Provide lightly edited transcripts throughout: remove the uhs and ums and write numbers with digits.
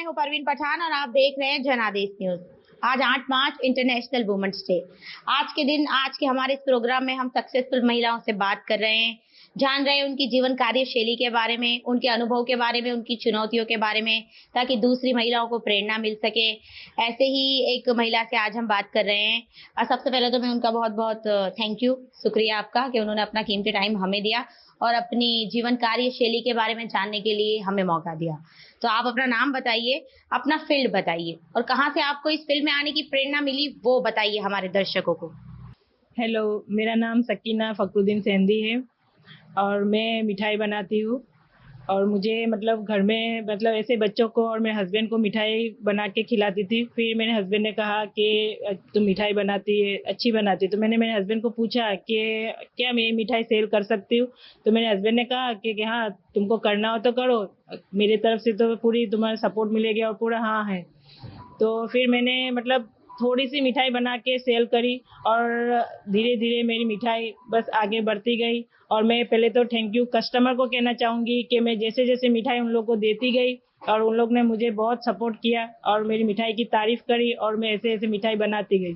मैं हूं परवीन पठान और आप देख रहे हैं जनादेश न्यूज। आज 8 मार्च इंटरनेशनल वुमेन्स डे। आज के दिन, आज के हमारे इस प्रोग्राम में हम सक्सेसफुल महिलाओं से बात कर रहे हैं, जान रहे हैं उनकी जीवन कार्य शैली के बारे में, उनके अनुभव के बारे में, उनकी चुनौतियों के बारे में, ताकि दूसरी महिलाओं को प्रेरणा मिल सके। ऐसे ही एक महिला से आज हम बात कर रहे हैं और सबसे पहले तो मैं उनका बहुत बहुत थैंक यू, शुक्रिया आपका कि उन्होंने अपना कीमती टाइम हमें दिया और अपनी जीवन कार्य शैली के बारे में जानने के लिए हमें मौका दिया। तो आप अपना नाम बताइए, अपना फील्ड बताइए और कहाँ से आपको इस फील्ड में आने की प्रेरणा मिली वो बताइए हमारे दर्शकों को। हेलो, मेरा नाम सकीना फखरुद्दीन सेंधी है और मैं मिठाई बनाती हूँ। और मुझे मतलब घर में मतलब ऐसे बच्चों को और मेरे हस्बैंड को मिठाई बना के खिलाती थी। फिर मेरे हस्बैंड ने कहा कि तुम मिठाई बनाती है, अच्छी बनाती है। तो मैंने मेरे हस्बैंड को पूछा कि क्या मैं ये मिठाई सेल कर सकती हूँ। तो मेरे हस्बैंड ने कहा कि हाँ, तुमको करना हो तो करो, मेरी तरफ से तो पूरी तुम्हारा सपोर्ट मिलेगी। और पूरा हाँ है। तो फिर मैंने मतलब थोड़ी सी मिठाई बना के सेल करी और धीरे धीरे मेरी मिठाई बस आगे बढ़ती गई। और मैं पहले तो थैंक यू कस्टमर को कहना चाहूँगी कि मैं जैसे जैसे मिठाई उन लोग को देती गई और उन लोग ने मुझे बहुत सपोर्ट किया और मेरी मिठाई की तारीफ करी और मैं ऐसे ऐसे मिठाई बनाती गई।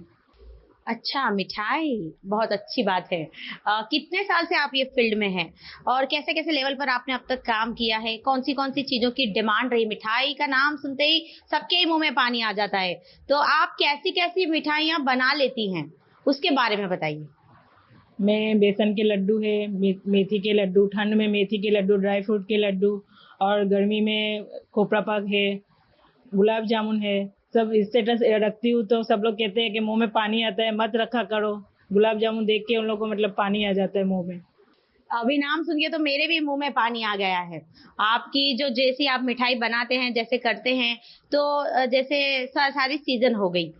अच्छा, मिठाई बहुत अच्छी बात है। कितने साल से आप ये फील्ड में हैं और कैसे कैसे लेवल पर आपने अब तक काम किया है? कौन सी चीजों की डिमांड रही? मिठाई का नाम सुनते ही सबके ही मुंह में पानी आ जाता है। तो आप कैसी कैसी मिठाइयाँ बना लेती हैं, उसके बारे में बताइए। मैं बेसन के लड्डू है, मेथी के लड्डू, ठंड में मेथी के लड्डू, ड्राई फ्रूट के लड्डू और गर्मी में खोपरा पाक है, गुलाब जामुन है। सब स्टेटस रखती हूँ तो सब लोग कहते हैं कि मुंह में पानी आता है, मत रखा करो। गुलाब जामुन देख के उन लोगों को मतलब पानी आ जाता है मुंह में। अभी नाम सुन के तो मेरे भी मुंह में पानी आ गया है। आपकी जो जैसी आप मिठाई बनाते हैं, जैसे करते हैं, तो जैसे सारी सीजन हो गई,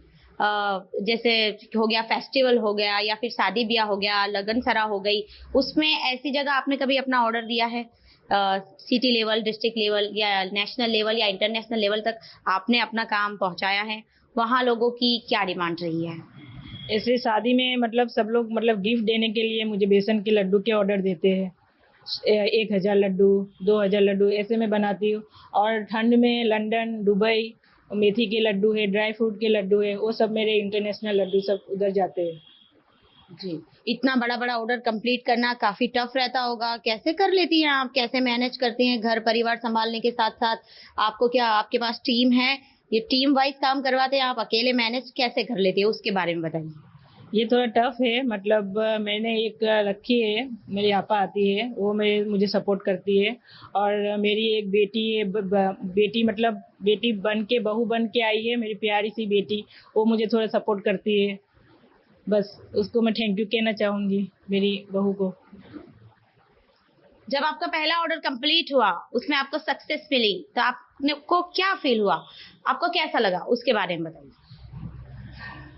जैसे हो गया फेस्टिवल हो गया या फिर शादी ब्याह हो गया, लगन सरा हो गई, उसमें ऐसी जगह आपने कभी अपना ऑर्डर दिया है? सिटी लेवल, डिस्ट्रिक्ट लेवल या नेशनल लेवल या इंटरनेशनल लेवल तक आपने अपना काम पहुंचाया है? वहाँ लोगों की क्या डिमांड रही है? ऐसे शादी में मतलब सब लोग मतलब गिफ्ट देने के लिए मुझे बेसन के लड्डू के ऑर्डर देते हैं। 1000 लड्डू, 2000 लड्डू ऐसे मैं बनाती हूँ। और ठंड में लंदन, दुबई, मेथी के लड्डू है, ड्राई फ्रूट के लड्डू है, वो सब मेरे इंटरनेशनल लड्डू सब उधर जाते हैं। जी, इतना बड़ा-बड़ा ऑर्डर कंप्लीट करना काफ़ी टफ रहता होगा। कैसे कर लेती हैं आप? कैसे मैनेज करती हैं घर परिवार सँभालने के साथ-साथ? आपको क्या आपके पास टीम है? ये टीम वाइज़ काम करवाते हैं, आप अकेले मैनेज कैसे कर लेती हैं? उसके बारे में बताइए। ये थोड़ा टफ है मतलब मैंने एक रखी है, मेरी आपा आती है, वो मुझे सपोर्ट करती है। और मेरी एक बेटी है, बेटी मतलब बेटी बन के बहू बन के आई है, मेरी प्यारी सी बेटी, वो मुझे थोड़ा सपोर्ट करती है। बस उसको मैं थैंक यू कहना चाहूँगी, मेरी बहू को। जब आपका पहला ऑर्डर कंप्लीट हुआ, उसमें आपको सक्सेस मिली, तो आपने को क्या फ़ील हुआ? आपको कैसा लगा? उसके बारे में बताइए।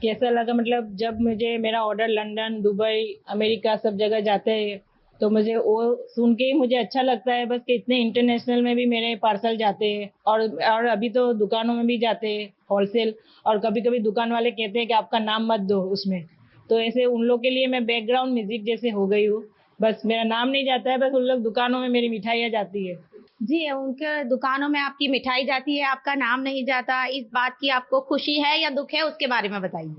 कैसा लगा मतलब जब मुझे मेरा ऑर्डर लंदन, दुबई, अमेरिका सब जगह जाते हैं, तो मुझे वो सुन के ही मुझे अच्छा लगता है बस कि इतने इंटरनेशनल में भी मेरे पार्सल जाते हैं। और अभी तो दुकानों में भी जाते हैं होलसेल। और कभी-कभी दुकान वाले कहते हैं कि आपका नाम मत दो उसमें। तो ऐसे उन लोग के लिए मैं बैकग्राउंड म्यूजिक जैसे हो गई हूँ। बस मेरा नाम नहीं जाता है, बस उन लोग दुकानों में मेरी मिठाइयाँ जाती है। जी, उनके दुकानों में आपकी मिठाई जाती है, आपका नाम नहीं जाता, इस बात की आपको खुशी है या दुःख है? उसके बारे में बताइए।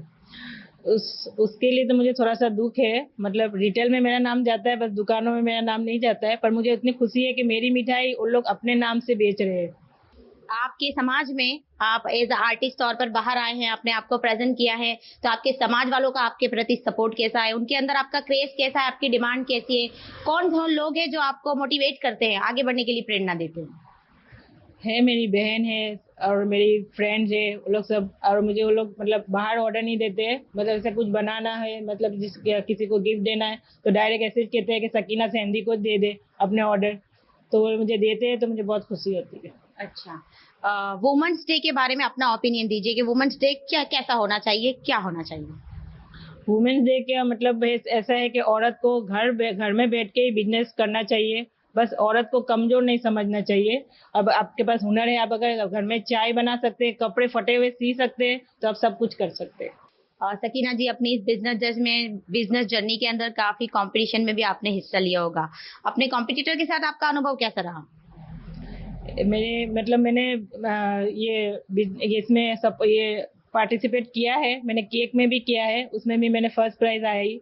उसके लिए तो मुझे थोड़ा-सा दुःख है, मतलब रिटेल में मेरा नाम जाता है, बस दुकानों में मेरा नाम नहीं जाता है। पर मुझे इतनी खुशी है कि मेरी मिठाई उन लोग अपने नाम से बेच रहे हैं। आपके समाज में आप एज़ अ आर्टिस्ट तौर पर बाहर आए हैं, अपने आप को प्रेज़ेंट किया है, तो आपके समाज वालों का आपके प्रति सपोर्ट कैसा है? उनके अंदर आपका क्रेज़ कैसा है? आपकी डिमांड कैसी है? कौन लोग हैं जो आपको मोटिवेट करते हैं, आगे बढ़ने के लिए प्रेरणा देते हैं? मेरी बहन है और मेरी फ्रेंड्स है, वो लोग सब। और मुझे वो लोग मतलब बाहर ऑर्डर नहीं देते हैं, मतलब ऐसा कुछ बनाना है, मतलब किसी को गिफ्ट देना है, तो डायरेक्ट ऐसे कहते हैं कि सकीना सेंधी को दे दे अपने ऑर्डर। तो वो मुझे देते हैं तो मुझे बहुत खुशी होती है। अच्छा, वुमेन्स डे के बारे में अपना ओपिनियन दीजिए कि वुमेन्स डे कैसा होना चाहिए, क्या होना चाहिए? वुमेन्स डे का मतलब ऐसा है कि औरत को घर में बैठ के ही बिजनेस करना चाहिए। बस औरत को कमजोर नहीं समझना चाहिए। अब आपके पास हुनर है, आप अगर घर में चाय बना सकते हैं, कपड़े फटे हुए सी सकते हैं, तो आप सब कुछ कर सकते हैं। सकीना जी, अपनी इस बिजनेस जर्नी के अंदर काफी कंपटीशन में भी आपने हिस्सा लिया होगा। अपने कॉम्पिटिटर के साथ आपका अनुभव कैसा रहा? मैंने इसमें सब ये पार्टिसिपेट किया है। मैंने केक में भी किया है, उसमें भी मैंने फर्स्ट प्राइज आई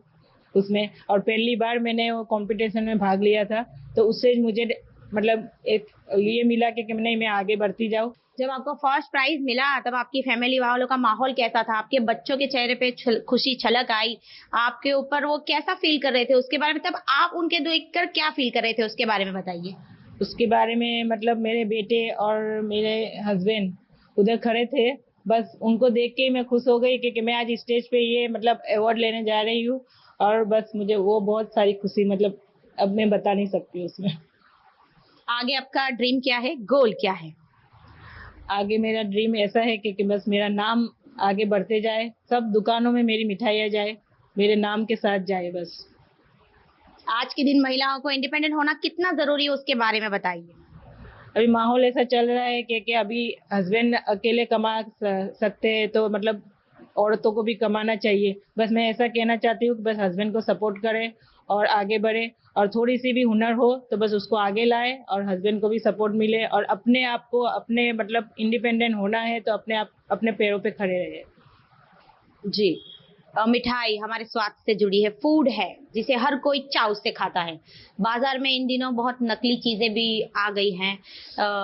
उसमें। और पहली बार मैंने वो कंपटीशन में भाग लिया था, तो उससे मुझे मतलब एक ये मिला कि नहीं, मैं आगे बढ़ती जाऊँ। जब आपको फर्स्ट प्राइज मिला तब आपकी फैमिली वालों का माहौल कैसा था? आपके बच्चों के चेहरे पे खुशी छलक आई आपके ऊपर, वो कैसा फील कर रहे थे उसके बारे में? तब आप उनके देखकर क्या फील कर रहे थे उसके बारे में बताइए। उसके बारे में मतलब मेरे बेटे और मेरे हस्बैंड उधर खड़े थे, बस उनको देख के मैं खुश हो गई कि मैं आज स्टेज पे ये मतलब अवार्ड लेने जा रही हूँ। और बस मुझे वो बहुत सारी खुशी, मतलब अब मैं बता नहीं सकती उसमें। आगे आपका ड्रीम क्या है, गोल क्या है? आगे मेरा ड्रीम ऐसा है कि बस मेरा नाम आगे बढ़ते जाए, सब दुकानों में मेरी मिठाइयाँ जाए, मेरे नाम के साथ जाए बस। आज के दिन महिलाओं को इंडिपेंडेंट होना कितना जरूरी है उसके बारे में बताइए। अभी माहौल ऐसा चल रहा है कि अभी हस्बैंड अकेले कमा सकते हैं, तो मतलब औरतों को भी कमाना चाहिए। बस मैं ऐसा कहना चाहती हूँ कि बस हस्बैंड को सपोर्ट करे और आगे बढ़े, और थोड़ी सी भी हुनर हो तो बस उसको आगे लाए और हस्बैंड को भी सपोर्ट मिले, और अपने आप को अपने मतलब इंडिपेंडेंट होना है तो अपने आप अपने पैरों पे खड़े रहे। जी। मिठाई हमारे स्वास्थ्य से जुड़ी है, फूड है जिसे हर कोई चाव से खाता है। बाजार में इन दिनों बहुत नकली चीजें भी आ गई हैं,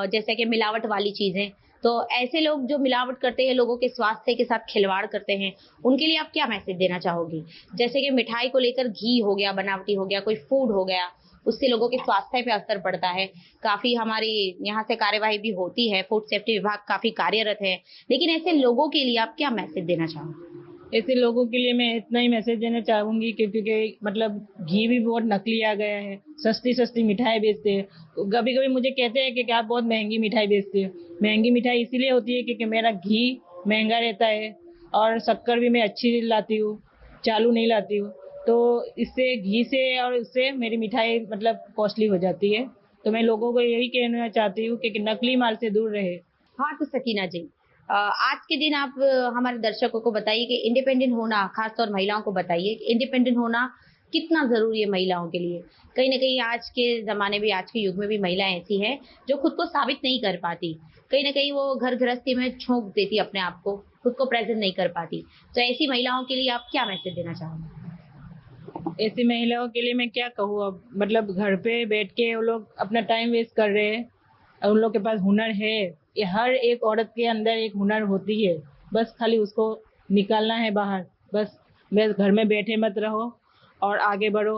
जैसे कि मिलावट वाली चीजें। तो ऐसे लोग जो मिलावट करते हैं, लोगों के स्वास्थ्य के साथ खिलवाड़ करते हैं, उनके लिए आप क्या मैसेज देना चाहोगी? जैसे कि मिठाई को लेकर घी हो गया, बनावटी हो गया, कोई फूड हो गया, उससे लोगों के स्वास्थ्य पे असर पड़ता है। काफी हमारी यहाँ से कार्यवाही भी होती है, फूड सेफ्टी विभाग काफी कार्यरत है, लेकिन ऐसे लोगों के लिए आप क्या मैसेज देना चाहोगे? ऐसे लोगों के लिए मैं इतना ही मैसेज देना चाहूंगी क्योंकि मतलब घी भी बहुत नकली आ गया है, सस्ती सस्ती मिठाई बेचते हैं। कभी कभी मुझे कहते हैं कि आप बहुत महंगी मिठाई बेचते हो। महंगी मिठाई इसीलिए होती है क्योंकि मेरा घी महंगा रहता है, और शक्कर भी मैं अच्छी लाती हूँ, चालू नहीं लाती हूँ। तो इससे घी से और उससे मेरी मिठाई मतलब कॉस्टली हो जाती है। तो मैं लोगों को यही कहना चाहती हूँ कि नकली माल से दूर रहे। हाँ, तो सकीना जी, आज के दिन आप हमारे दर्शकों को बताइए कि इंडिपेंडेंट होना, खासतौर महिलाओं को बताइए कि इंडिपेंडेंट होना कितना ज़रूरी है महिलाओं के लिए? कहीं न कहीं आज के ज़माने में, आज के युग में भी महिलाएँ ऐसी हैं, जो खुद को साबित नहीं कर पाती। कहीं न कहीं वो घर गृहस्थी में झोंक देती अपने आप को, खुद को प्रेज़ेंट नहीं कर पाती। तो ऐसी महिलाओं के लिए आप क्या मैसेज देना चाहोगे? ऐसी महिलाओं के लिए मैं क्या कहूँ अब, मतलब घर पे बैठ के वो लोग अपना टाइम वेस्ट कर रहे हैं। और उन लोग के पास हुनर है, ये हर एक औरत के अंदर एक हुनर होती है, बस खाली उसको निकालना है बाहर। बस घर में बैठे मत रहो और आगे बढ़ो,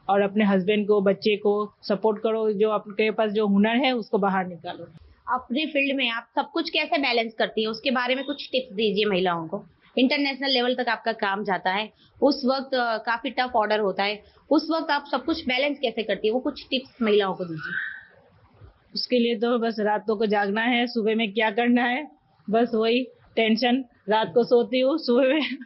और अपने हस्बैंड को, बच्चे को सपोर्ट करो। जो आपके पास जो हुनर है उसको बाहर निकालो। अपने फील्ड में आप सब कुछ कैसे बैलेंस करती हैं? उसके बारे में कुछ टिप्स दीजिए महिलाओं को। इंटरनेशनल लेवल तक आपका काम जाता है, उस वक़्त काफ़ी टफ ऑर्डर होता है, उस वक़्त आप सब कुछ बैलेंस कैसे करती हैं? वो कुछ टिप्स महिलाओं को दीजिए। उसके लिए तो बस रातों को जागना है, सुबह में क्या करना है, बस वही टेंशन। रात को सोती हूँ, सुबह में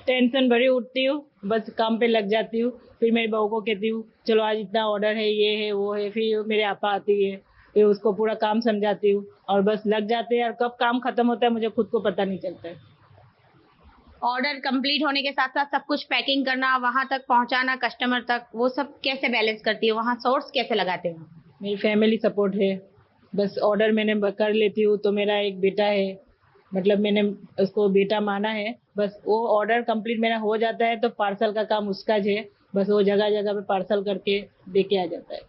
टेंशन भरी उठती हूँ, बस काम पे लग जाती हूँ। फिर मेरी बहू को कहती हूँ चलो आज इतना ऑर्डर है, ये है वो है। फिर मेरे आपा आती है, फिर उसको पूरा काम समझाती हूँ, और बस लग जाते हैं। और कब काम खत्म होता है मुझे खुद को पता नहीं चलता है। ऑर्डर कंप्लीट होने के साथ-साथ सब कुछ पैकिंग करना, वहाँ तक पहुँचाना कस्टमर तक, वो सब कैसे बैलेंस करती हो? वहाँ सोर्स कैसे लगाते हो? मेरी फैमिली सपोर्ट है। बस ऑर्डर मैंने कर लेती हूँ। तो मेरा एक बेटा है, मतलब मैंने उसको बेटा माना है। बस वो ऑर्डर कंप्लीट मेरा हो जाता है तो पार्सल का काम उसका है। बस वो जगह जगह पे पार्सल करके देके आ जाता है।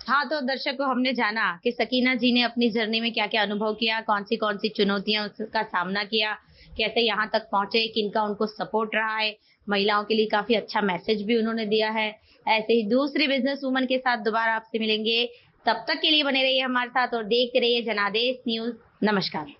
हाँ, तो दर्शकों, हमने जाना कि सकीना जी ने अपनी जर्नी में क्या-क्या अनुभव किया, कौन सी चुनौतियाँ उसका सामना किया, कैसे यहाँ तक पहुँचे, किनका उनको सपोर्ट रहा है। महिलाओं के लिए काफ़ी अच्छा मैसेज भी उन्होंने दिया है। ऐसे ही दूसरी बिज़नेस वुमन के साथ दोबारा आपसे मिलेंगे। तब तक के लिए बने रहिए हमारे साथ और देखते रहिए जनादेश न्यूज़। नमस्कार।